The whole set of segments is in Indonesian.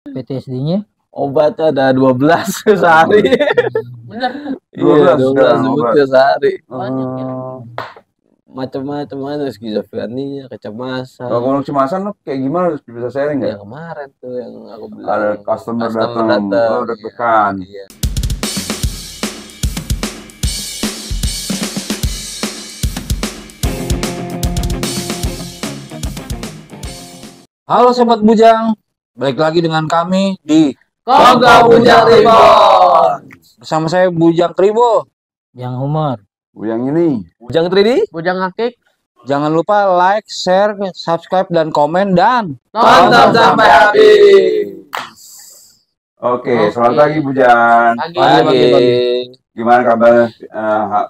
PTSD-nya? Obatnya ada 12 sehari. Bener. Iya, 12 sekarang sebutnya sehari. Banyak ya. Macam-macam ada skizofrenia, kecemasan. Kalau ngomong kecemasan lo kayak gimana, bisa sharing nggak? Yang kemarin tuh yang aku bilang. Ada customer datang, lo deg-degan. Iya. Halo Sobat Bujang, balik lagi dengan kami di Kongko Bujang Reborn. bersama saya Bujang Kribo. Yang humor. Yang ini. Bujang 3D. Bujang Akik. Jangan lupa like, share, subscribe, dan komen, dan Tonton sampai habis. Oke, selamat pagi Bujang. Pagi. Gimana kabar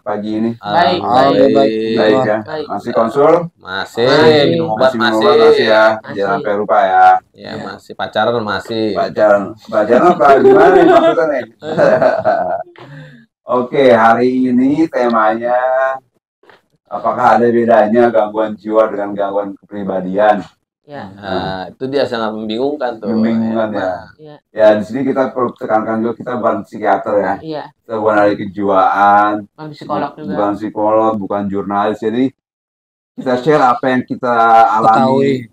pagi ini? Baik, Baik ya. Baik. Masih konsul? Masih, minum obat minum masih. obat masih ya. Masih. Jangan sampai lupa ya. Ya, masih pacaran masih. Pacaran apa? Gimana nih maksudnya nih? Oke, hari ini temanya apakah ada bedanya gangguan jiwa dengan gangguan kepribadian? Ya. Nah, itu dia sangat membingungkan tuh. Membingungkan ya. Iya. Ya di sini kita perlu tekankan juga kita bukan psikiater ya. Iya. Kita bukan ahli kejiwaan, Bukan psikolog juga. bukan psikolog, bukan jurnalis. Jadi kita share apa yang kita alami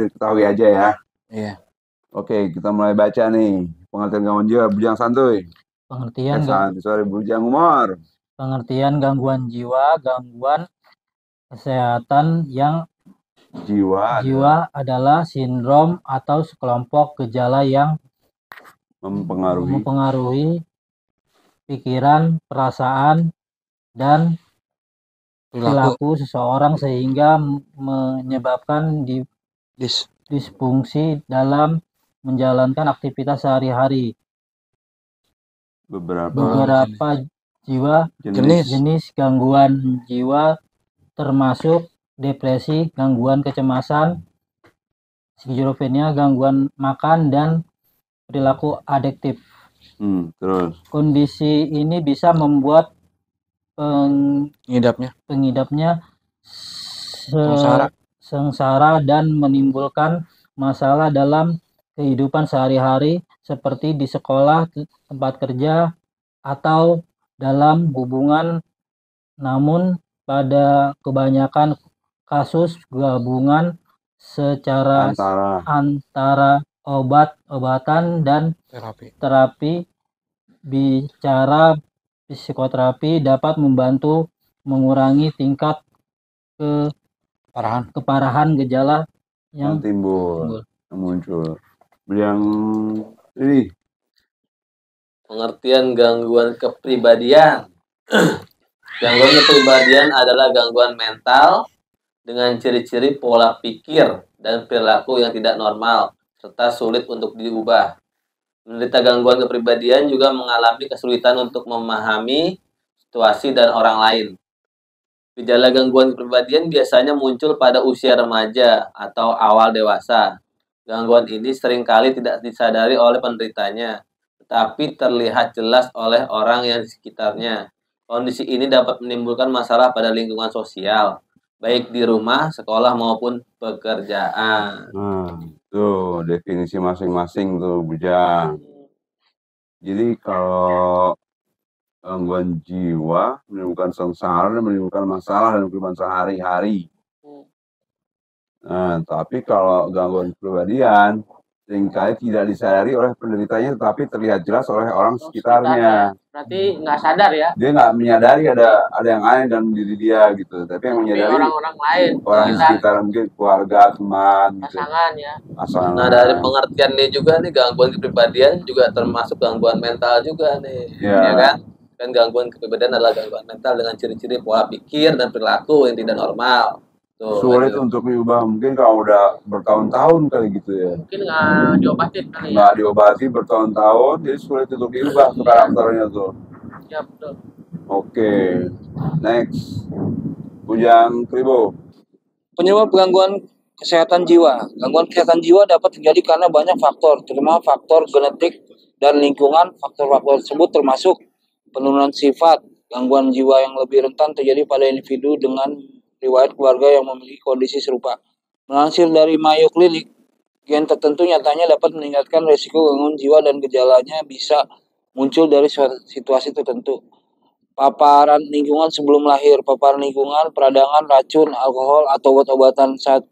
dan ketahui aja ya. Iya. Oke, kita mulai baca nih. Pengertian gangguan jiwa, Bujang santuy. Bujang humor. Pengertian gangguan jiwa, gangguan kesehatan yang jiwa adalah sindrom atau sekelompok gejala yang mempengaruhi pikiran, perasaan, dan perilaku seseorang sehingga menyebabkan disfungsi dalam menjalankan aktivitas sehari-hari. Beberapa jenis gangguan jiwa termasuk depresi, gangguan kecemasan, skizofrenia, gangguan makan, dan perilaku adiktif. Terus. Kondisi ini bisa membuat pengidapnya sengsara dan menimbulkan masalah dalam kehidupan sehari-hari seperti di sekolah, tempat kerja, atau dalam hubungan. Namun pada kebanyakan kasus gabungan secara antara obat-obatan dan terapi bicara psikoterapi dapat membantu mengurangi tingkat keparahan gejala yang muncul. Yang ini pengertian gangguan kepribadian. Gangguan kepribadian adalah gangguan mental dengan ciri-ciri pola pikir dan perilaku yang tidak normal serta sulit untuk diubah. Penderita gangguan kepribadian juga mengalami kesulitan untuk memahami situasi dan orang lain. Gejala gangguan kepribadian biasanya muncul pada usia remaja atau awal dewasa. Gangguan ini seringkali tidak disadari oleh penderitanya, tetapi terlihat jelas oleh orang yang di sekitarnya. Kondisi ini dapat menimbulkan masalah pada lingkungan sosial, baik di rumah, sekolah, maupun pekerjaan. Tuh definisi masing-masing tuh Bujang. Jadi kalau gangguan jiwa menimbulkan sengsara dan menimbulkan masalah dan kehidupan sehari-hari. Nah, tapi kalau gangguan kepribadian seringkali tidak disadari oleh penderitanya, tetapi terlihat jelas oleh orang sekitarnya. Berarti nggak sadar ya? Dia nggak menyadari ada yang aneh dalam diri dia gitu, tapi yang menyadari orang-orang lain, orang sekitar, mungkin keluarga, teman, pasangan gitu. Pasangan. Nah, dari pengertian ini juga nih, gangguan kepribadian juga termasuk gangguan mental juga nih, ya kan? Kan gangguan kepribadian adalah gangguan mental dengan ciri-ciri pola pikir dan perilaku yang tidak normal. Sulit untuk diubah, mungkin kalau udah bertahun-tahun kali gitu ya. Mungkin nggak diobatin kali ya. Nggak diobati bertahun-tahun, jadi sulit untuk diubah tuh karakternya tuh. Ya betul. Oke, next. Bujang Kribo. Penyebab gangguan kesehatan jiwa. Gangguan kesehatan jiwa dapat terjadi karena banyak faktor, terutama faktor genetik dan lingkungan. Faktor-faktor tersebut termasuk penurunan sifat. Gangguan jiwa yang lebih rentan terjadi pada individu dengan riwayat keluarga yang memiliki kondisi serupa. Melansir dari Mayo Clinic, gen tertentu nyatanya dapat meningkatkan risiko gangguan jiwa dan gejalanya bisa muncul dari situasi tertentu. Paparan lingkungan sebelum lahir, paparan lingkungan, peradangan, racun, alkohol, atau obat-obatan saat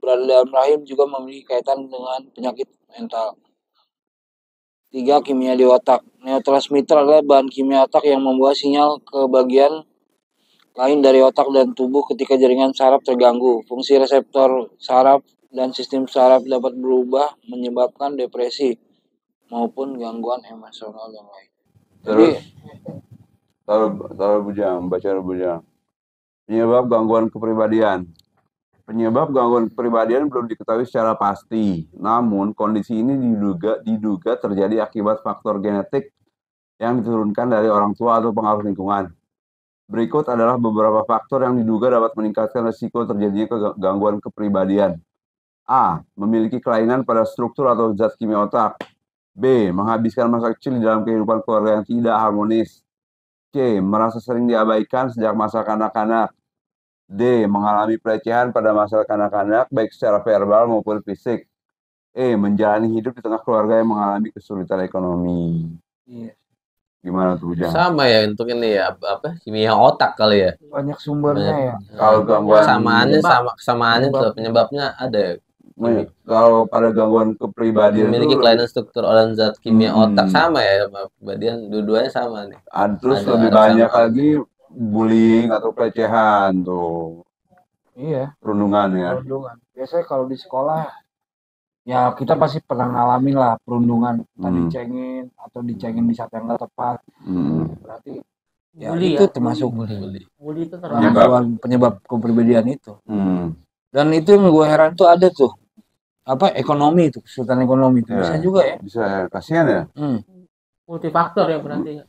berada dalam rahim juga memiliki kaitan dengan penyakit mental. 3. Kimia di otak. Neurotransmitter adalah bahan kimia otak yang membawa sinyal ke bagian lain dari otak dan tubuh ketika jaringan saraf terganggu. Fungsi reseptor saraf dan sistem saraf dapat berubah menyebabkan depresi maupun gangguan emosional yang lain. Jadi, taruh bujang, baca bujang. Penyebab gangguan kepribadian. Penyebab gangguan kepribadian belum diketahui secara pasti. Namun, kondisi ini diduga terjadi akibat faktor genetik yang diturunkan dari orang tua atau pengaruh lingkungan. Berikut adalah beberapa faktor yang diduga dapat meningkatkan risiko terjadinya gangguan kepribadian. A. Memiliki kelainan pada struktur atau zat kimia otak. B. Menghabiskan masa kecil di dalam kehidupan keluarga yang tidak harmonis. C. Merasa sering diabaikan sejak masa kanak-kanak. D. Mengalami pelecehan pada masa kanak-kanak, baik secara verbal maupun fisik. E. Menjalani hidup di tengah keluarga yang mengalami kesulitan ekonomi. Iya. Gimana tuh, Bujang? Sama ya untuk ini ya, apa kimia otak kali ya. Banyak sumbernya ya. Kalau gangguan Kesamaannya tuh penyebabnya ada ya. Kalau pada gangguan kepribadian Memiliki itu kelainan struktur organ zat kimia otak sama ya, kepribadian dua-duanya sama nih. terus ada lebih banyak kesamaan. lagi bullying atau pelecehan tuh. Iya. Perundungan ya. Perundungan. Biasanya kalau di sekolah ya kita pasti pernah ngalamin lah perundungan, dicengin atau dicengin di saat yang nggak tepat. Berarti ya Bully itu ya, termasuk Bully itu termasuk penyebab kepribadian itu. Dan itu yang gue heran tuh ada tuh apa ekonomi itu, kesulitan ekonomi itu bisa juga ya. Bisa ya, kasihan ya. multifaktor ya berarti.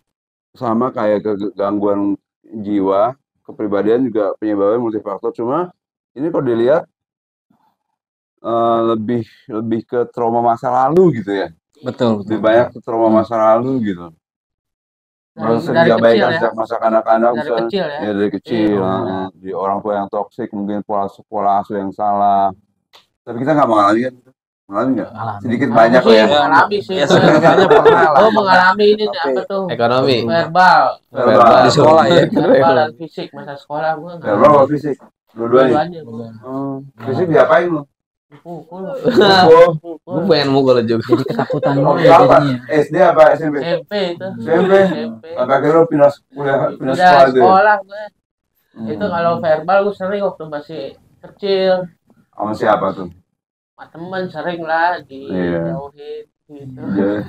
Sama kayak gangguan jiwa, kepribadian juga penyebabnya multifaktor. Cuma ini kalau dilihat lebih ke trauma masa lalu gitu ya. Betul. Lebih banyak ke trauma masa lalu gitu. Merasa diabaikan sejak masa kanak-kanak, dari kecil, di orang tua yang toksik, mungkin pola asuh yang salah. Tapi kita nggak mengalami kan? Mengalami nggak? Sedikit banyak lah ya. Mengalami sih. Ya sebenarnya pernah lah. Mengalami ini apa tuh? Ekonomi. Verbal di sekolah ya. Verbal dan fisik masa sekolah gue. Verbal atau fisik? Dua-duanya. Fisik diapain lu? Pukul. Gue pengen mukul juga. Jadi ketakutan Oh, ya apa? jadinya. SD apa SMP? SMP itu. SMP. Sampai akhirnya lu pindah Pindah sekolah itu. sekolah gue. Itu kalau verbal gue sering waktu masih kecil. Sama siapa tuh? Sama temen sering lah dijauhin gitu.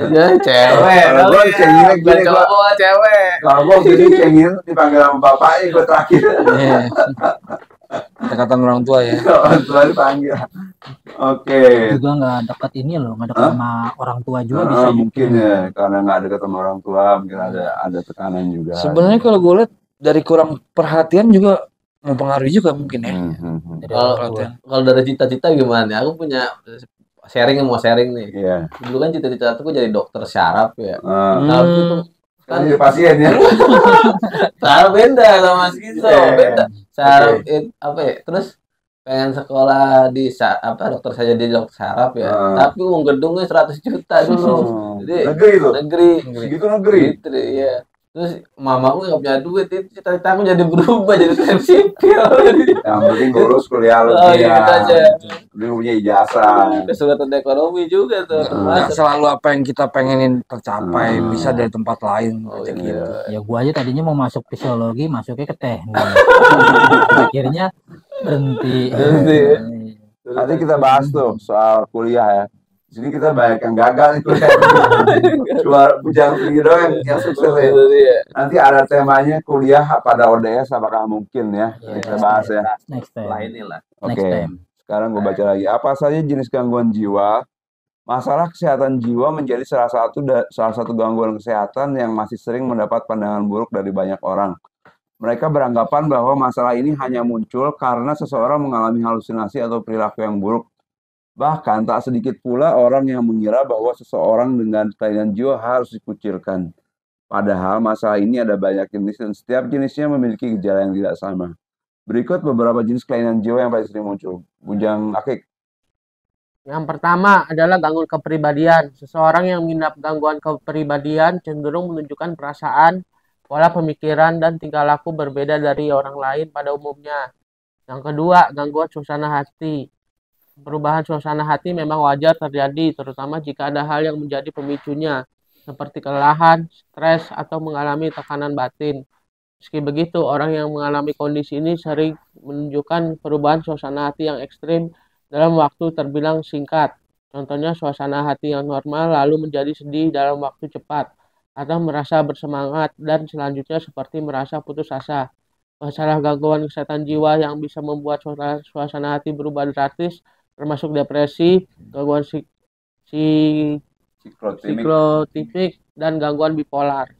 Ya cewek. Kalau gue cengin gini gua. Cowok cewek. Kalau gue gini cengin dipanggil sama bapaknya gue terakhir. Kata-kata orang tua ya. Orang tua dipanggil. Oke. Juga nggak dekat ini loh, nggak dekat sama orang tua juga bisa. Mungkin ya karena nggak dekat sama orang tua, mungkin ada tekanan juga. Sebenarnya kalau gue lihat dari kurang perhatian juga mempengaruhi juga mungkin ya. Kalau dari cita-cita gimana? Aku punya mau sharing nih. Iya. Dulu kan cita-cita aku jadi dokter syaraf ya. Tapi itu kan jadi pasien ya. Syaraf beda sama skizo, beda. Syaraf apa ya? Terus pengen sekolah di dokter saya jadi dokter syaraf ya. Tapi uang gedungnya 100 juta dulu. Jadi negeri. Segitu negeri. Gitu ya. Terus mamaku nggak punya duit, itu cita-cita aku jadi berubah jadi teknik sipil. Yang penting lulus kuliah lu gitu aja. Dia punya ijazah. Kesulitan ekonomi juga tuh. Selalu apa yang kita pengenin tercapai bisa dari tempat lain gitu. Ya gua aja tadinya mau masuk fisiologi, masuknya ke teknik. Akhirnya berhenti. Nanti kita bahas tuh soal kuliah ya. Jadi kita banyak yang gagal nih kuliah. Cuma Bujang tinggi doang yang sukses ya. Nanti ada temanya kuliah pada ODS apakah mungkin ya. Kita bahas ya. Next time. Inilah. Oke. Sekarang gue baca lagi. Apa saja jenis gangguan jiwa? Masalah kesehatan jiwa menjadi salah satu gangguan kesehatan yang masih sering mendapat pandangan buruk dari banyak orang. Mereka beranggapan bahwa masalah ini hanya muncul karena seseorang mengalami halusinasi atau perilaku yang buruk. Bahkan tak sedikit pula orang yang mengira bahwa seseorang dengan kelainan jiwa harus dikucilkan. Padahal masalah ini ada banyak jenis dan setiap jenisnya memiliki gejala yang tidak sama. Berikut beberapa jenis kelainan jiwa yang paling sering muncul. Bujang Akik. Yang pertama adalah gangguan kepribadian. Seseorang yang mengidap gangguan kepribadian cenderung menunjukkan perasaan, pola pemikiran, dan tingkah laku berbeda dari orang lain pada umumnya. Yang kedua, gangguan suasana hati. Perubahan suasana hati memang wajar terjadi, terutama jika ada hal yang menjadi pemicunya, seperti kelelahan, stres, atau mengalami tekanan batin. Meski begitu, orang yang mengalami kondisi ini sering menunjukkan perubahan suasana hati yang ekstrim dalam waktu terbilang singkat. Contohnya suasana hati yang normal lalu menjadi sedih dalam waktu cepat, atau merasa bersemangat dan selanjutnya seperti merasa putus asa. Masalah gangguan kesehatan jiwa yang bisa membuat suasana hati berubah drastis, termasuk depresi, gangguan Siklotimik. psikotipik, dan gangguan bipolar.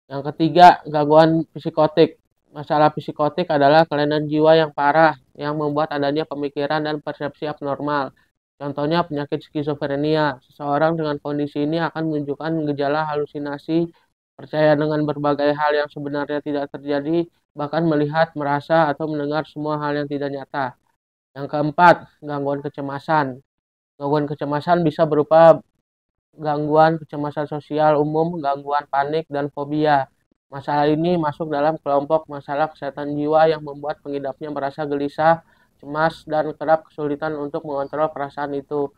Yang ketiga, gangguan psikotik. Masalah psikotik adalah kelainan jiwa yang parah yang membuat adanya pemikiran dan persepsi abnormal. Contohnya penyakit skizofrenia. Seseorang dengan kondisi ini akan menunjukkan gejala halusinasi, percaya dengan berbagai hal yang sebenarnya tidak terjadi, bahkan melihat, merasa, atau mendengar semua hal yang tidak nyata. Yang keempat, gangguan kecemasan. Gangguan kecemasan bisa berupa gangguan kecemasan sosial umum, gangguan panik, dan fobia. Masalah ini masuk dalam kelompok masalah kesehatan jiwa yang membuat pengidapnya merasa gelisah, cemas, dan kerap kesulitan untuk mengontrol perasaan itu.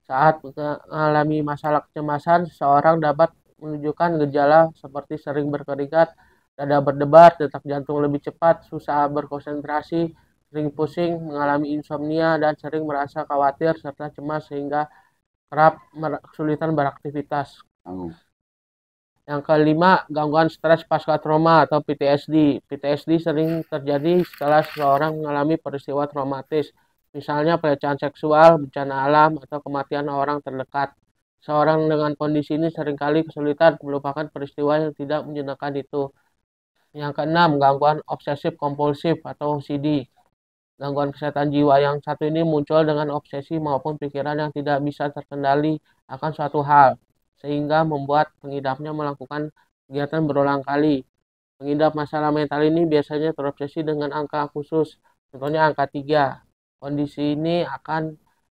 Saat mengalami masalah kecemasan, seseorang dapat menunjukkan gejala seperti sering berkeringat, dada berdebar, detak jantung lebih cepat, susah berkonsentrasi, sering pusing, mengalami insomnia, dan sering merasa khawatir serta cemas sehingga kerap kesulitan beraktivitas. Yang kelima, gangguan stres pasca trauma atau PTSD. PTSD sering terjadi setelah seseorang mengalami peristiwa traumatis, misalnya pelecehan seksual, bencana alam, atau kematian orang terdekat. Seorang dengan kondisi ini seringkali kesulitan melupakan peristiwa yang tidak menyenangkan itu. Yang keenam, gangguan obsesif kompulsif atau OCD. Gangguan kesehatan jiwa yang satu ini muncul dengan obsesi maupun pikiran yang tidak bisa terkendali akan suatu hal, sehingga membuat pengidapnya melakukan kegiatan berulang kali. Pengidap masalah mental ini biasanya terobsesi dengan angka khusus, contohnya angka 3. Kondisi ini akan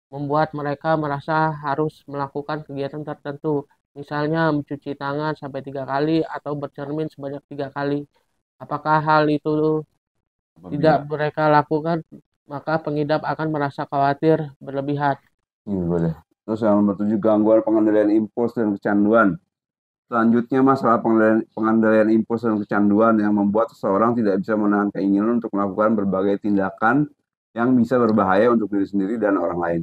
membuat mereka merasa harus melakukan kegiatan tertentu, misalnya mencuci tangan sampai 3 kali atau bercermin sebanyak 3 kali. Apakah hal itu tidak mereka lakukan, maka pengidap akan merasa khawatir berlebihan. Boleh. Terus yang nomor 7, gangguan pengendalian impuls dan kecanduan. Selanjutnya masalah pengendalian impuls dan kecanduan yang membuat seseorang tidak bisa menahan keinginan untuk melakukan berbagai tindakan yang bisa berbahaya untuk diri sendiri dan orang lain.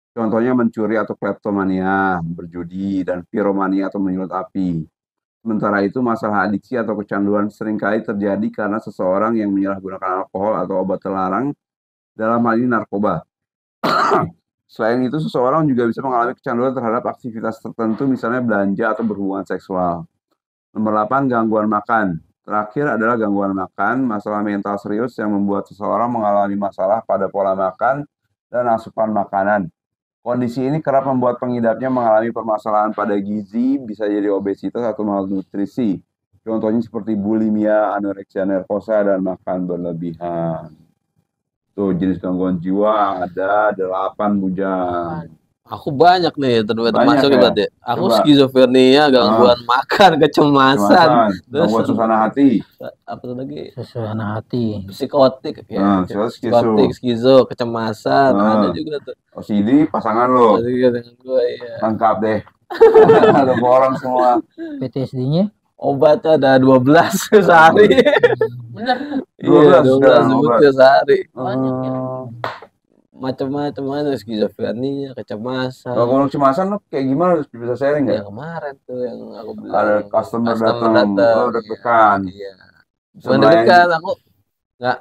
Contohnya mencuri atau kleptomania, berjudi, dan piromania atau menyulut api. Sementara itu, masalah adiksi atau kecanduan seringkali terjadi karena seseorang yang menyalahgunakan alkohol atau obat terlarang, dalam hal ini narkoba. Selain itu, seseorang juga bisa mengalami kecanduan terhadap aktivitas tertentu, misalnya belanja atau berhubungan seksual. Nomor 8, gangguan makan. Terakhir adalah gangguan makan, masalah mental serius yang membuat seseorang mengalami masalah pada pola makan dan asupan makanan. Kondisi ini kerap membuat pengidapnya mengalami permasalahan pada gizi, bisa jadi obesitas atau malnutrisi. Contohnya seperti bulimia, anoreksia nervosa, dan makan berlebihan. Tuh, jenis gangguan jiwa ada 8, Bujang. Aku banyak nih termasuk ya? berarti. Aku Coba. skizofrenia, gangguan makan, kecemasan, terus Gangguan suasana hati. apa tuh lagi? Suasana hati. Psikotik ya. Psikotik, skizo, kecemasan, ada juga tuh. OCD pasangan lo. Ada juga dengan gue ya. Lengkap deh. Ada orang semua. PTSD-nya Obat tuh ada 12 sehari. Bener. 12 sebutnya sehari. Banyak ya. Macam-macam ada skizofrenia, kecemasan. Kalau kecemasan lo kayak gimana, bisa sharing nggak? Yang kemarin tuh yang aku bilang. Ada customer datang. Oh, deg-degan. Iya. Bukan deg-degan, aku nggak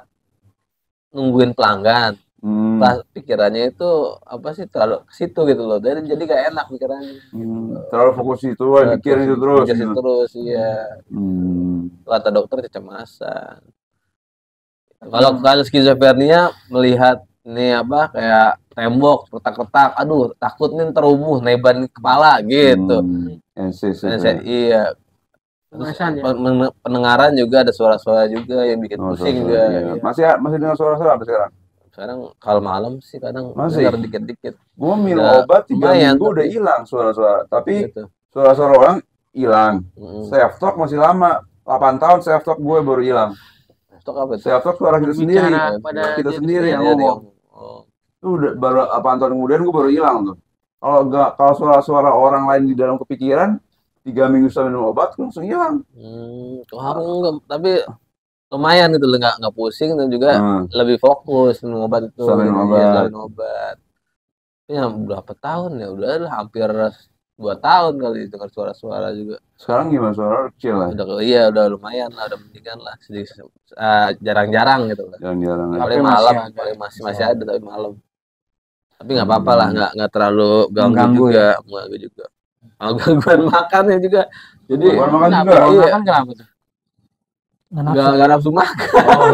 nungguin pelanggan. Pas pikirannya itu apa sih, terlalu ke situ gitu loh. Jadi gak enak pikirannya. Terlalu fokus itu, pikir itu terus. Pikir terus, iya. Kata dokter kecemasan. Kalau skizofrenia melihat ini apa kayak tembok retak-retak, aduh takut nih terumuh neban kepala gitu. Iya. Pendengaran juga ada suara-suara juga yang bikin pusing juga. Iya. Masih dengar suara-suara apa sekarang? Sekarang kalau malam sih kadang Masih? dengar dikit-dikit Gua minum Udah obat 3 lumayan, minggu udah tapi- hilang suara-suara. Tapi gitu. suara-suara orang hilang. Mm-mm. Self talk masih lama. 8 tahun self talk gue baru hilang. Stok apa itu? Self talk suara kita sendiri. Berbicara pada Kita diri sendiri yang Iya, ngomong. Oh. Itu udah baru 8 tahun kemudian gue baru hilang tuh. Kalau suara-suara orang lain di dalam kepikiran 3 minggu setelah minum obat langsung hilang. Kalau aku enggak, tapi lumayan gitu loh, nggak pusing dan juga lebih fokus minum obat itu. Setelah minum Iya, obat. setelah minum obat. Ya berapa tahun ya? Udah hampir 2 tahun kali dengar suara-suara juga. Sekarang gimana suara kecil lah. Udah lumayan lah, udah mendingan lah. Sedikit, jarang-jarang gitu lah. Jarang-jarang. Paling Tapi malam, masih ada. paling masih ada tapi malam. Tapi nggak apa-apa lah, nggak terlalu ganggu Mengganggu juga, mengganggu juga. Kalau gangguan makannya juga, jadi Gangguan makan Kenapa? juga? Kalau Iya. makan kenapa tuh? nggak nafsu makan,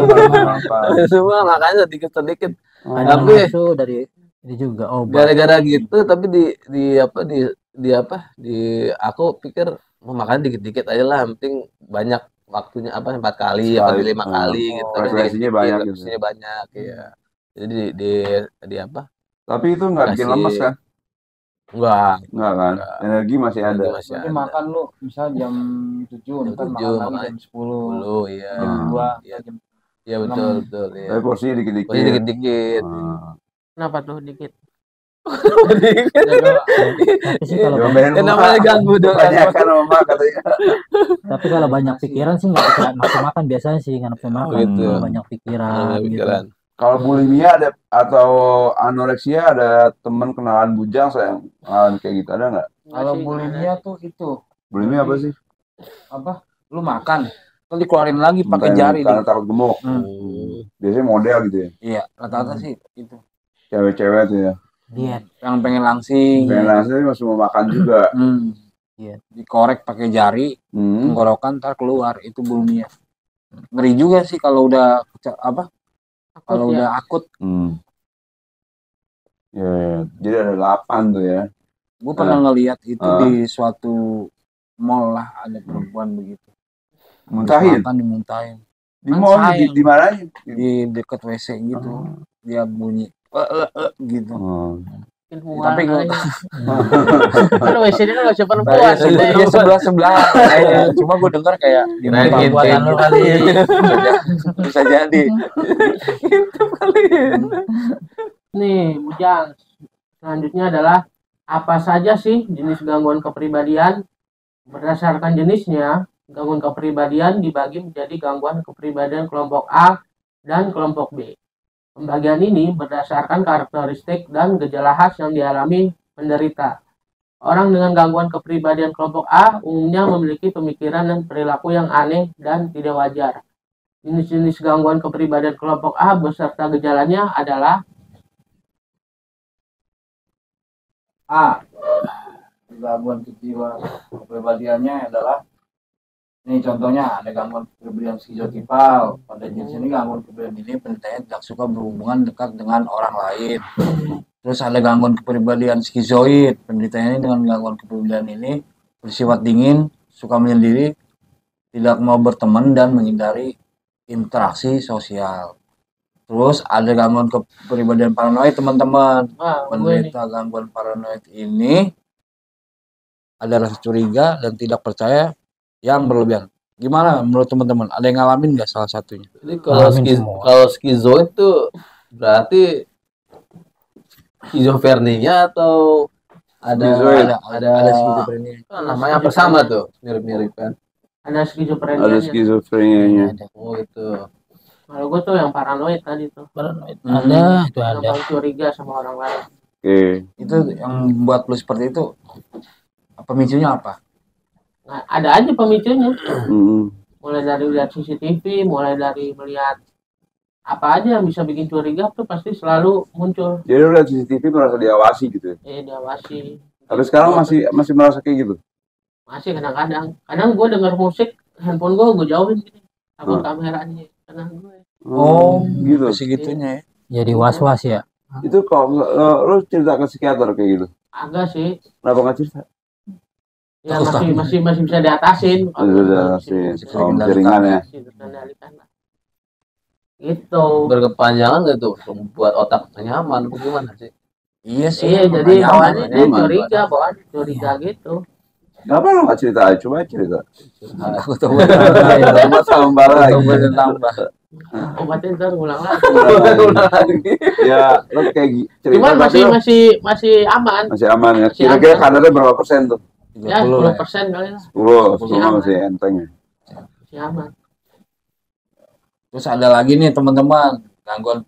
Apa? semua makanya sedikit-sedikit. Ada Tapi- nafsu dari ini juga obat. Gara-gara gitu, tapi di aku pikir mau makan dikit-dikit aja lah, yang penting banyak waktunya 4 kali, apa Sekali. 5 kali gitu. Tapi Frekuensinya dikit-dikit, banyak gitu. frekuensinya banyak, ya. Jadi di apa? Tapi itu nggak bikin Kasih- lemes kan? Enggak, Nggak kan? Nggak. Energi masih ada. masih Berarti ada. makan lu misal jam 7, Jam ntar 7, makan lagi makan jam 10, Dulu, iya. jam 2, Iya. jam Iya betul, iya. Tapi porsinya dikit-dikit. Pokoknya dikit-dikit. Ah. Kenapa tuh dikit? Tapi sih kalau Diomelin Ya, namanya ganggu dong. banyak kan sama katanya. tapi kalau banyak pikiran sih nggak bisa nafsu makan, biasanya sih nggak nafsu makan. gitu. Kalau banyak pikiran gitu. Pikiran. Kalau bulimia ada atau anoreksia ada teman kenalan bujang saya kayak gitu ada nggak? kalau bulimia tuh itu Bulimia apa sih? apa? Lu makan, terus dikeluarin lagi pakai jari. Karena takut gemuk. Biasanya model gitu ya. Iya, rata-rata sih itu. Cewek-cewek tuh ya. Diet. Yang pengen langsing. Pengen langsung masih mau makan juga. Iya. Dikorek pakai jari, Hmm. tenggorokan ntar keluar, itu bulimia. Ngeri juga sih kalau udah kalau Takut ya. udah akut. Hmm. Ya, jadi ada 8 tuh ya. Gue pernah ngeliat itu Ah. di suatu mall lah, ada perempuan begitu. Muntahin. Makan dimuntahin Di Kan mall sayang. di mana? di dekat WC gitu. Dia bunyi gitu. Oh. Bikin mual Tapi kali. gue Kan WC-nya kan nggak siapa perempuan. ya sebelah kayaknya. Cuma gue dengar kayak Kirain dimuntahin buatan gitu. lu kali. Bisa jadi. Nih, Bujang. Selanjutnya adalah apa saja sih jenis gangguan kepribadian? Berdasarkan jenisnya, gangguan kepribadian dibagi menjadi gangguan kepribadian kelompok A dan kelompok B. Pembagian ini berdasarkan karakteristik dan gejala khas yang dialami penderita. Orang dengan gangguan kepribadian kelompok A umumnya memiliki pemikiran dan perilaku yang aneh dan tidak wajar. Jenis-jenis gangguan kepribadian kelompok A beserta gejalanya adalah A. Gangguan kepribadiannya adalah ini contohnya ada gangguan kepribadian skizotipal. Pada jenis ini gangguan kepribadian ini penderitanya tidak suka berhubungan dekat dengan orang lain. Terus ada gangguan kepribadian skizoid. Penderitanya ini dengan gangguan kepribadian ini bersifat dingin, suka menyendiri, tidak mau berteman dan menghindari interaksi sosial. Terus ada gangguan kepribadian paranoid, teman-teman. Penderita gangguan paranoid ini ada rasa curiga dan tidak percaya yang berlebihan. Gimana menurut teman-teman? Ada yang ngalamin nggak salah satunya? Jadi kalau Ngalamin semua. kalau skizoid itu berarti skizofrenia atau Skizoid. ada skizofrenia. namanya apa sama tuh, mirip-mirip kan? ada Ada skizofrenia. skizofrenianya. Oh itu. Kalau gue tuh yang paranoid tadi tuh, Paranoid. Ada, itu ada. gampang curiga sama orang lain. Oke. Itu yang membuat lu seperti itu. Pemicunya apa? Nah, ada aja pemicunya. Hmm. Mulai dari lihat CCTV, mulai dari melihat apa aja yang bisa bikin curiga tuh pasti selalu muncul. Jadi lu lihat CCTV merasa diawasi gitu ya. Diawasi. Tapi sekarang masih merasa kayak gitu. Masih kadang-kadang. Kadang gue denger musik, handphone gue jauhin gini. Takut kameranya kena gue. Gitu. Segitunya ya. Jadi was-was ya. Itu kalau lu cerita ke psikiater kayak gitu. Agak sih. Kenapa nggak cerita? Ya masih bisa diatasin. Udah sih. bisa Oh, dikendalikan. jaringan ya. Masih terkendalikan lah. Itu. Berkepanjangan nggak tuh membuat otak nyaman bagaimana sih? Iya sih. Iya, jadi makanya bawaannya dia nyaman. curiga gitu. Kenapa lo nggak cerita aja? Coba cerita. aku tahu Sama tambah lagi. tambah. Obatnya ntar ngulang lagi. Ya, lo kayak cerita. Cuman tapi lo masih aman. masih aman ya. Masih Kira-kira aman. kadarnya berapa persen tuh? Ya 10% kali lah. 10 masih enteng ya. Masih aman. Terus ada lagi nih teman-teman, gangguan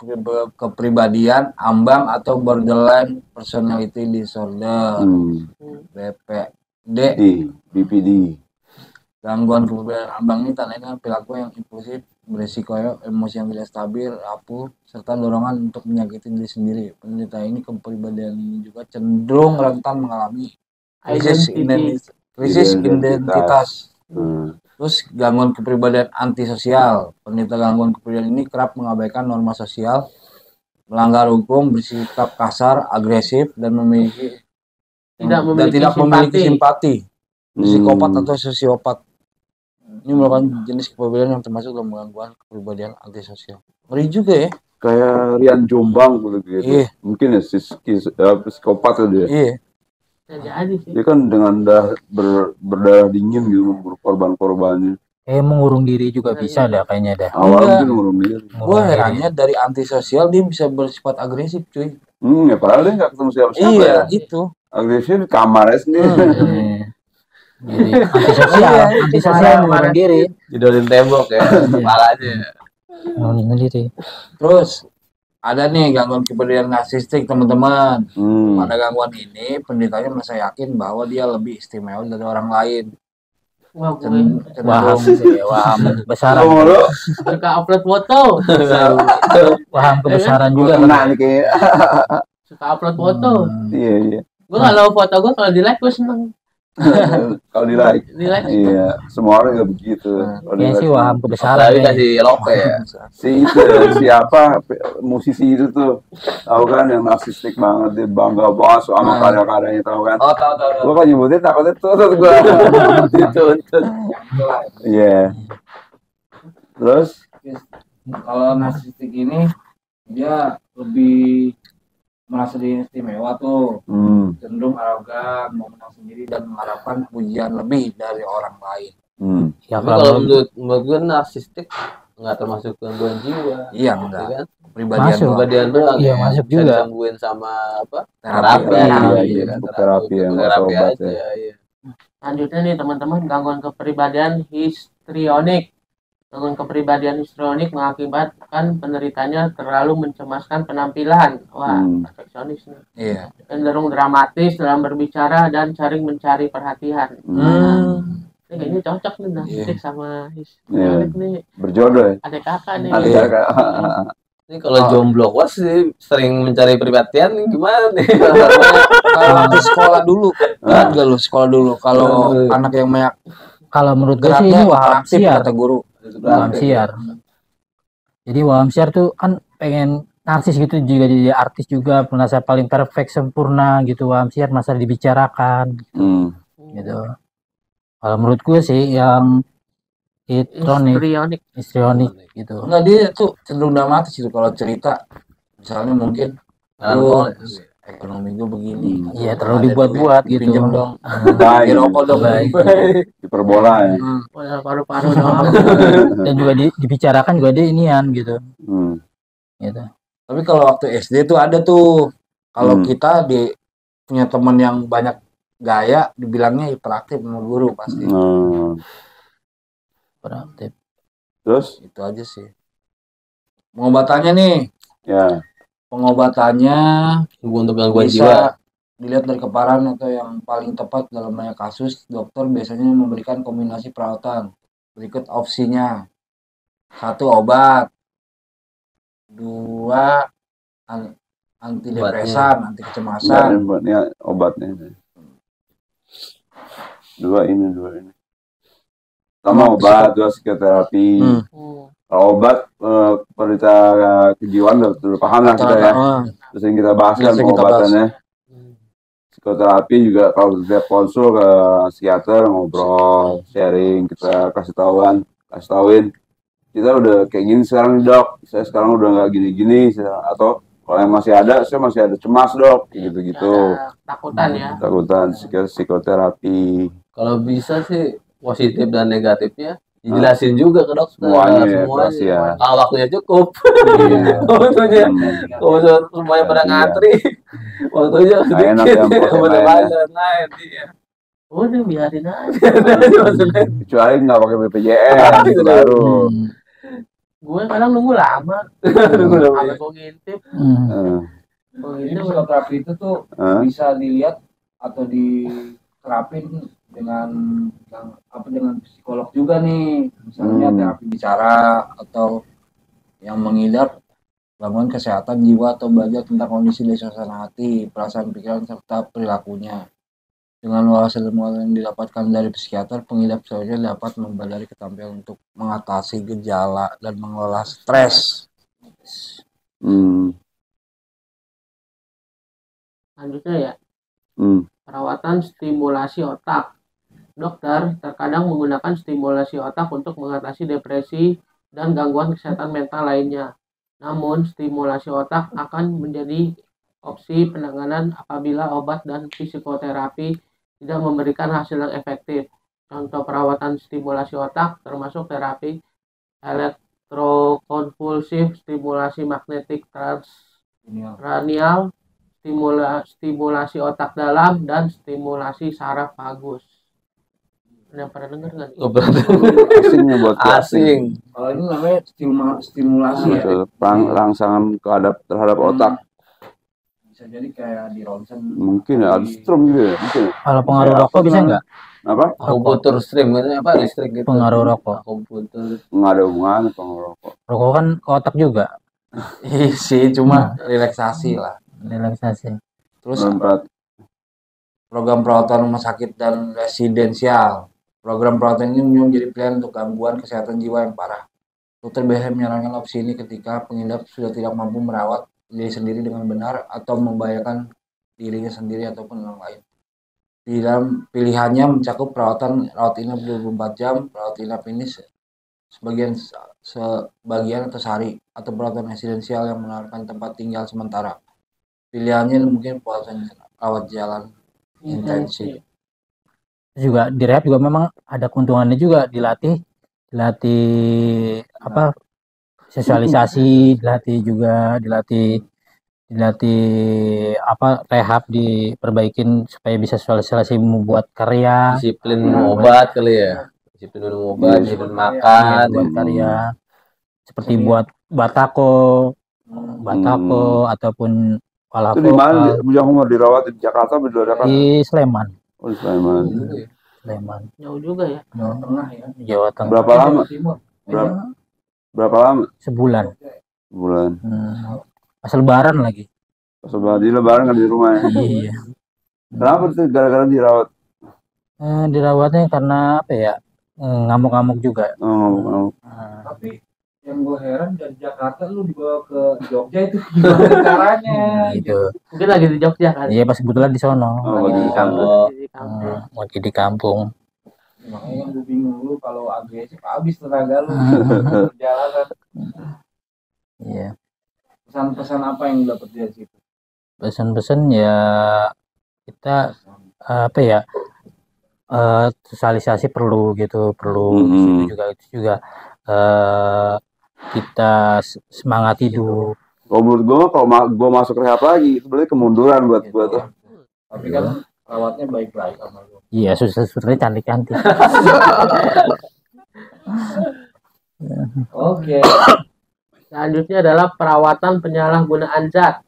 kepribadian ambang atau borderline personality disorder, BPD. BPD. Gangguan kepribadian ambang ini tandanya perilaku yang impulsif, berisiko emosi yang tidak stabil, rapuh, serta dorongan untuk menyakiti diri sendiri. Penderita ini kepribadian ini juga cenderung rentan mengalami krisis identitas. Terus gangguan kepribadian antisosial. Penderita gangguan kepribadian ini kerap mengabaikan norma sosial, melanggar hukum, bersikap kasar, agresif, dan tidak memiliki simpati. Psikopat atau sosiopat. Ini merupakan jenis kepribadian yang termasuk dalam gangguan kepribadian antisosial. Ngeri juga ya. Kayak Rian Jombang gitu. Iya. Mungkin ya psikopat itu dia. Iya. Jadi sih. Dia kan dengan berdarah dingin gitu memburu korban-korbannya. Mengurung diri juga bisa dah kayaknya dah. Awalnya tuh ngurung diri. Gue herannya dari antisosial dia bisa bersifat agresif cuy. Ya padahal dia nggak ketemu siapa-siapa Iya ya. itu. Agresif di kamarnya sendiri. Jadi antisosial mengurung diri. Judulin tembok ya, kepalanya. Mengurung diri. Terus ada nih gangguan kepribadian narsistik teman-teman. Pada gangguan ini penderitanya merasa yakin bahwa dia lebih istimewa dari orang lain. Waham kebesaran. Suka upload foto. Waham kebesaran juga. Kena nih kayak. Suka upload foto. Iya. Gue kalau foto gue kalau di like gue seneng. Kalau di like. Iya, semua orang nggak begitu. Kayaknya sih waham kebesaran. Tapi kasih lope ya. Siapa musisi itu tuh, tahu kan yang narsistik banget, dia bangga banget sama karya-karyanya, tahu kan? Oh tahu. Gua kan nyebutin takutnya tuh gua dituntut. Iya. Terus kalau narsistik ini dia lebih merasa diri istimewa tuh, cenderung arogan, mau menang sendiri dan mengharapkan pujian lebih dari orang lain. Ya, tapi kalau menurut gue narsistik nggak termasuk gangguan jiwa. Iya enggak. Kan? Pribadian doang. Iya masuk juga. Disembuhin sama apa? Terapi. Terapi yang terapi obat aja. ya. Iya. Selanjutnya nih teman-teman, gangguan kepribadian histrionik. Gangguan kepribadian histrionik mengakibatkan penderitanya terlalu mencemaskan penampilan. Wah, perfeksionis nih. Iya. Cenderung dramatis dalam berbicara dan sering mencari perhatian. Ini kayaknya cocok nih narsistik sama histrionik nih. Berjodoh ya. Adik kakak nih. Ini kalau jomblo was sih sering mencari perhatian nih gimana nih? Kalau waktu sekolah dulu, ingat gak lu sekolah dulu? Kalau anak yang banyak, kalau menurut gue sih ini waham aktif siar. kata guru. Waham siar. Jadi waham siar tuh kan pengen narsis gitu juga, jadi artis juga, merasa paling perfect sempurna gitu. Waham siar masa dibicarakan gitu. Kalau menurut gue sih yang histrionik gitu. Enggak, dia tuh cenderung dramatis itu kalau cerita. Misalnya mungkin ekonomi gue begini. Iya, terlalu dibuat-buat gitu. Pinjam dong. Baik. Rokok dong. Diperbola ya. Paru-paru doang. Dan juga dibicarakan juga dia inian gitu. Gitu. Tapi kalau waktu SD tuh ada tuh, kalau kita punya teman yang banyak gaya, dibilangnya hiperaktif sama guru pasti. Hiperaktif. Terus? Itu aja sih. Pengobatannya nih. Ya. Pengobatannya untuk gangguan bisa jiwa dilihat dari keparahan atau yang paling tepat dalam banyak kasus, dokter biasanya memberikan kombinasi perawatan. Berikut opsinya. 1. Obat. 2. Antidepresan, anti kecemasan. Obatnya. 2 ini. Sama obat, 2 psikoterapi. Kalau obat penderita kejiwaan udah paham lah kita ya. Terus yang kita bahas kan pengobatannya. Psikoterapi juga kalau setiap konsul ke psikiater ngobrol, sharing, kita kasih tauin. kita udah kayak gini sekarang dok, saya sekarang udah nggak gini-gini, atau kalau yang masih ada, saya masih ada cemas dok, gitu-gitu. Takutan ya. Takutan, psikoterapi. Kalau bisa sih positif dan negatifnya dijelasin juga ke dokter. Semuanya ya. Kalau waktunya cukup. Iya. Waktunya. Kalau semuanya pada ngantri. Waktunya sedikit. Bener-bener lain. Udah biarin aja. Kecuali nggak pakai BPJS itu baru. Gue kadang nunggu lama. Sampai gue ngintip. Psikoterapi itu tuh bisa dilihat atau diterapin dengan psikolog juga nih, misalnya terapi bicara atau yang mengidap gangguan kesehatan jiwa atau belajar tentang kondisi dari suasana hati, perasaan, pikiran serta perilakunya. Dengan wawasan ilmu yang didapatkan dari psikiater, pengidap seharusnya dapat membadari keterampilan untuk mengatasi gejala dan mengelola stres. Selanjutnya ya, perawatan stimulasi otak. Dokter terkadang menggunakan stimulasi otak untuk mengatasi depresi dan gangguan kesehatan mental lainnya. Namun, stimulasi otak akan menjadi opsi penanganan apabila obat dan psikoterapi tidak memberikan hasil yang efektif. Contoh perawatan stimulasi otak termasuk terapi elektrokonvulsif, stimulasi magnetik transkranial, stimulasi otak dalam, dan stimulasi saraf vagus. Yang pernah dengar nggak? Asingnya buat asing. Kalau ini namanya stimulasi ya. Rangsangan terhadap otak. Bisa jadi kayak di ronsen. Mungkin ya, ada strom gitu ya. Mungkin. Kalau pengaruh rokok bisa nggak? Apa? Komputer stream itu apa? Listrik gitu. Pengaruh rokok. Komputer. Nggak ada hubungan pengaruh rokok. Rokok kan ke otak juga. Iya sih, cuma relaksasi lah. Relaksasi. Terus program perawatan rumah sakit dan residensial. Program perawatan ini menjadi pilihan untuk gangguan kesehatan jiwa yang parah. Dokter biasanya menyarankan opsi ini ketika pengidap sudah tidak mampu merawat diri sendiri dengan benar atau membahayakan dirinya sendiri ataupun orang lain. Pilihannya mencakup rawat inap 24 jam, rawat inap ini sebagian atau sehari, atau perawatan residensial yang menawarkan tempat tinggal sementara. Pilihannya mungkin perawatan rawat jalan intensif. Juga di rehab juga memang ada keuntungannya juga, dilatih apa sosialisasi, dilatih apa rehab, diperbaikin supaya bisa sosialisasi membuat karya, disiplin minum obat kali ya, disiplin minum obat, disiplin makan, buat karya seperti buat batako ataupun itu di mana Bujang Umar dirawat di Jakarta atau di luar Jakarta? Di Sleman. Oh, di Sleman. Sleman. Jauh juga ya. Jawa Tengah ya. Jawa Tengah. Berapa lama? Berapa lama? Sebulan. Pas lebaran lagi. Pas lebaran kan di rumah ya. Iya. Kenapa tuh gara-gara dirawat? Dirawatnya karena apa ya? Ngamuk-ngamuk juga. Ngamuk-ngamuk. Tapi yang gue heran dari Jakarta lu dibawa ke Jogja itu gimana caranya? Gitu. Mungkin lagi di Jogja kan? Iya, pas kebetulan di sono. Lagi di kampung. Lagi di kampung. Makanya kan gue bingung, lu kalau agresif habis tenaga lu perjalanan. Iya. Pesan-pesan apa yang dapat dari situ? Pesan-pesan ya kita apa ya? Sosialisasi perlu gitu, di situ juga kita semangat hidup. Kalau menurut gue, kalau gue masuk rehab lagi, itu berarti kemunduran buat gue tuh. Tapi kan perawatnya baik-baik sama gue. Iya, susternya cantik-cantik. Oke. Selanjutnya adalah perawatan penyalahgunaan zat.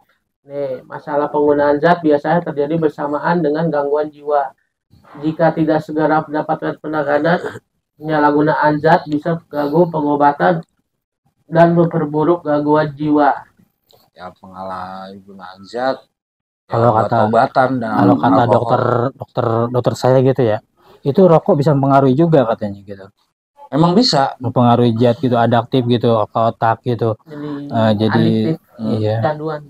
Nih, masalah penggunaan zat biasanya terjadi bersamaan dengan gangguan jiwa. Jika tidak segera mendapatkan penanganan, penyalahgunaan zat bisa mengganggu pengobatan dan memperburuk gangguan jiwa. Ya, penyalahgunaan zat. Kalau kata obatan dan kalau kata dokter saya gitu ya, itu rokok bisa mempengaruhi juga katanya gitu. Emang bisa mempengaruhi zat gitu, adaptif gitu ke otak gitu. Jadi iya. Canduan.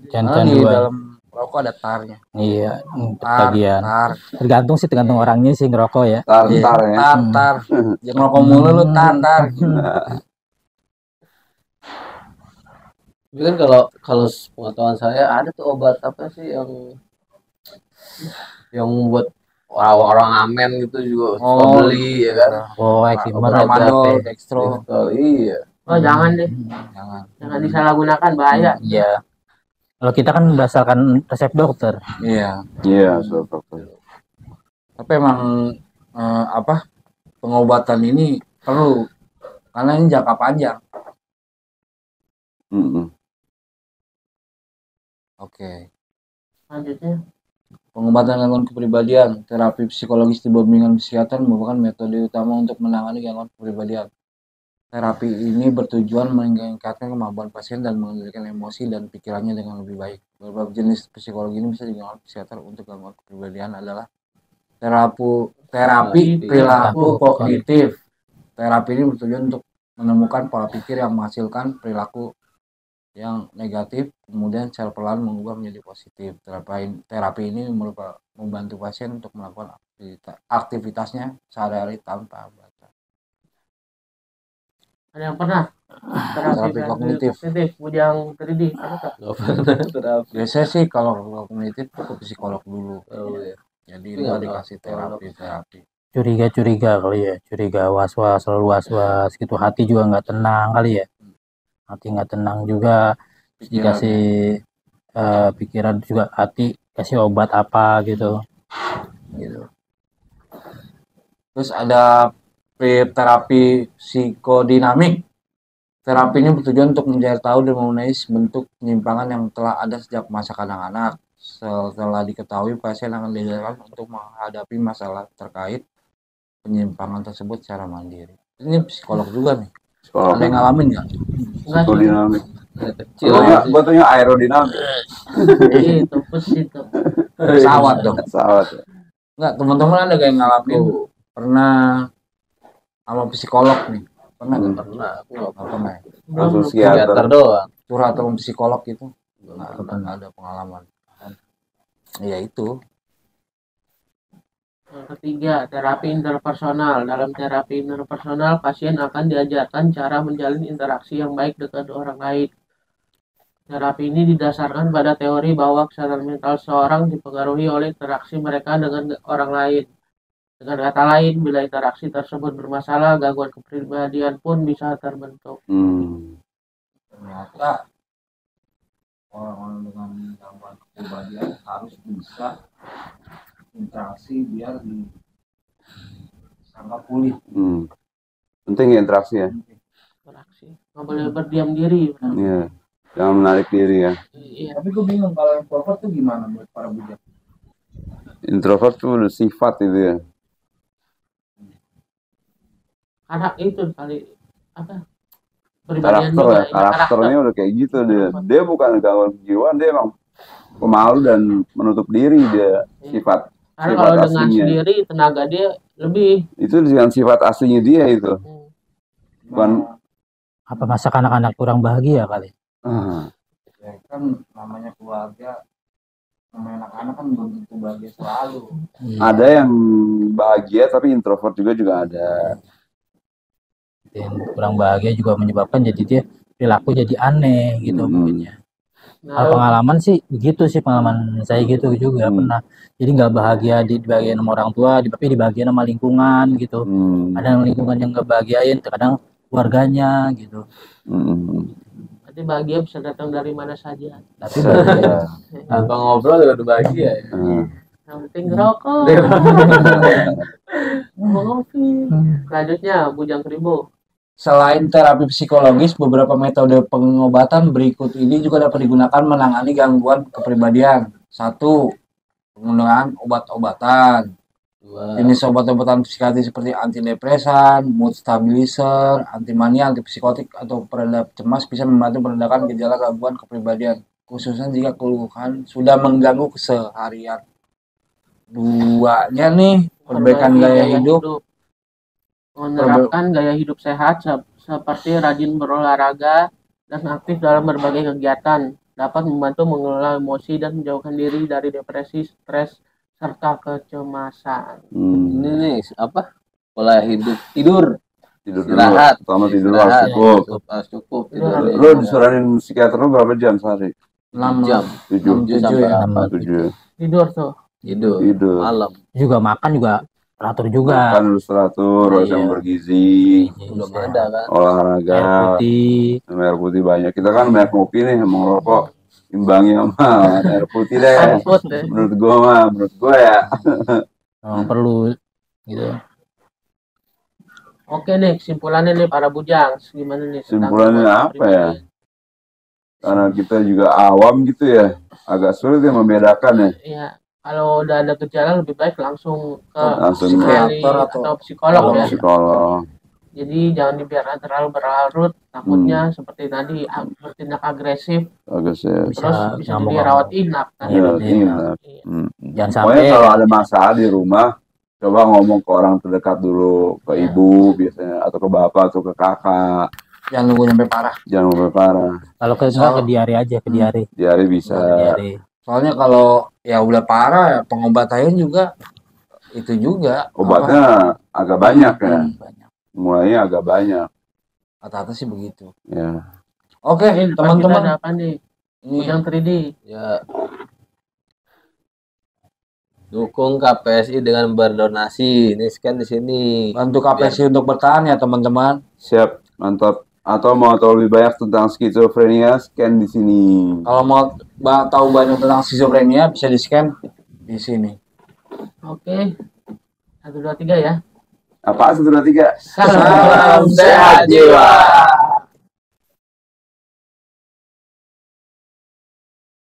Di dalam rokok ada tarnya. Iya, bagian. Tergantung orangnya sih ngerokok ya. Tar. Jangan rokok mulu lu tar. Tapi kan kalau pengetahuan saya ada tuh obat apa sih yang buat orang-orang amen gitu juga suka beli ya kan. Eksimer Tramadol, dextro. Iya. Oh jangan deh, jangan disalahgunakan, bahaya. Iya. Kalau kita kan berdasarkan resep dokter. Iya. Iya, dokter. Tapi emang pengobatan ini perlu karena ini jangka panjang. Oke. Selanjutnya, pengobatan gangguan kepribadian, terapi psikologis di bimbingan psikiater merupakan metode utama untuk menangani gangguan kepribadian. Terapi ini bertujuan meningkatkan kemampuan pasien dan mengendalikan emosi dan pikirannya dengan lebih baik. Beberapa jenis psikologi ini bisa digunakan psikiater untuk gangguan kepribadian adalah terapi perilaku kognitif. Terapi ini bertujuan untuk menemukan pola pikir yang menghasilkan perilaku yang negatif, kemudian secara perlahan mengubah menjadi positif. Terapi ini membantu pasien untuk melakukan aktivitasnya sehari-hari tanpa batas. ada yang pernah Terapi kognitif bujang 3D apa tuh? Terapi. Biasanya sih kalau kognitif ke psikolog dulu. Iya. Jadi nggak dikasih terapi. Curiga kali ya, curiga was-was, selalu was-was gitu. Hati juga nggak tenang kali ya. Hati nggak tenang juga, dikasih pikiran juga, hati kasih obat apa gitu. Terus ada terapi psikodinamik. Terapi ini bertujuan untuk mencari tahu dan memenuhi bentuk penyimpangan yang telah ada sejak masa kanak-kanak. Setelah diketahui, pasien akan diajarkan untuk menghadapi masalah terkait penyimpangan tersebut secara mandiri. Ini psikolog juga nih. Ada yang ngalamin nggak? Psikodinamik. Kecil. Buatnya aerodinamik. Itu itu. Pesawat dong. Pesawat. Enggak, teman-teman ada yang ngalamin pernah sama psikolog nih? Pernah nggak? Pernah. Aku nggak Pernah. Langsung psikiater psikiater. doang. Curhat sama psikolog itu? Nggak ada pengalaman. Ya itu. Yang ketiga, terapi interpersonal. Dalam terapi interpersonal, pasien akan diajarkan cara menjalin interaksi yang baik dengan orang lain. Terapi ini didasarkan pada teori bahwa kesehatan mental seseorang dipengaruhi oleh interaksi mereka dengan orang lain. Dengan kata lain, bila interaksi tersebut bermasalah, gangguan kepribadian pun bisa terbentuk. Ternyata orang-orang dengan gangguan kepribadian harus bisa interaksi biar disangka pulih. Penting ya interaksi ya. Interaksi. Nggak boleh berdiam diri. Iya. Jangan menarik diri ya. Iya. Tapi gue bingung kalau introvert tuh gimana buat para bujang? Introvert tuh udah sifat itu ya. Karena itu kali apa? Karakternya udah kayak gitu dia. Dia bukan gangguan kejiwaan, dia emang pemalu dan menutup diri dia sifat. Karena kalau dengan sendiri tenaga dia lebih. Itu dengan sifat aslinya dia itu. Bukan apa masa anak-anak kurang bahagia kali? Ya kan namanya keluarga, namanya anak-anak kan belum tentu bahagia selalu. Ada yang bahagia tapi introvert juga ada. Dan kurang bahagia juga menyebabkan jadi dia perilaku jadi aneh gitu mungkinnya. Kalau pengalaman sih begitu sih, pengalaman saya gitu juga pernah. Jadi nggak bahagia di bagian sama orang tua, tapi di bagian sama lingkungan gitu. Ada lingkungan yang nggak bahagiain, terkadang keluarganya gitu. Berarti bahagia bisa datang dari mana saja. Tapi bahagia. Tanpa ngobrol juga udah bahagia ya. Yang penting ngerokok. Ngopi. Selanjutnya Bujang Kribo. Selain terapi psikologis, beberapa metode pengobatan berikut ini juga dapat digunakan menangani gangguan kepribadian. 1. Penggunaan obat-obatan. Jenis obat-obatan psikiatris seperti antidepresan, mood stabilizer, antimania, antipsikotik, atau peredam cemas bisa membantu meredakan gejala gangguan kepribadian, khususnya jika keluhan sudah mengganggu keseharian. 2-nya nih, perbaikan gaya hidup. Menerapkan gaya hidup sehat seperti rajin berolahraga dan aktif dalam berbagai kegiatan dapat membantu mengelola emosi dan menjauhkan diri dari depresi, stres, serta kecemasan. Ini nih apa? Pola hidup tidur. Tidur dulu. Istirahat. Pertama tidur harus Istirahat. cukup. Harus cukup. Lu disaranin psikiater lu berapa jam sehari? 6 jam. 7 sampai ya. 7. Tidur tuh. Tidur. Malam. Juga makan juga teratur juga. Makan harus teratur, harus yang bergizi. Belum ada kan. Olahraga. Air Air putih banyak. Kita kan banyak kopi nih, mau ngerokok. Imbangi sama air putih deh. Menurut gua ya. Perlu gitu. Oke nih, kesimpulannya nih para bujang, gimana nih? Kesimpulannya apa ya? Karena kita juga awam gitu ya, agak sulit ya membedakan ya. Iya, kalau udah ada gejala lebih baik langsung ke psikiater atau psikolog ya. Psikolog. Jadi jangan dibiarkan terlalu berlarut, takutnya seperti tadi bertindak agresif, terus bisa jadi rawat inap. Jangan sampai. Kalau ada masalah di rumah, coba ngomong ke orang terdekat dulu, ke ibu biasanya, atau ke bapak atau ke kakak. Jangan nunggu sampai parah. Kalau ke diare aja, ke diare. Diare bisa. Soalnya kalau ya udah parah, pengobatannya juga itu juga. Obatnya agak banyak ya. Mulainya agak banyak. Kata-kata sih begitu. Ya. Oke, teman-teman. Ada apa nih? Bujang 3D. Ya. Dukung KPSI dengan berdonasi. Ini scan di sini. Bantu KPSI untuk bertahan ya teman-teman. Siap, mantap. Atau mau tahu lebih banyak tentang skizofrenia, scan di sini. Kalau mau tahu banyak tentang skizofrenia bisa di scan di sini. Oke. 1 2 3 ya. Apa 1 2 3? Salam sehat jiwa.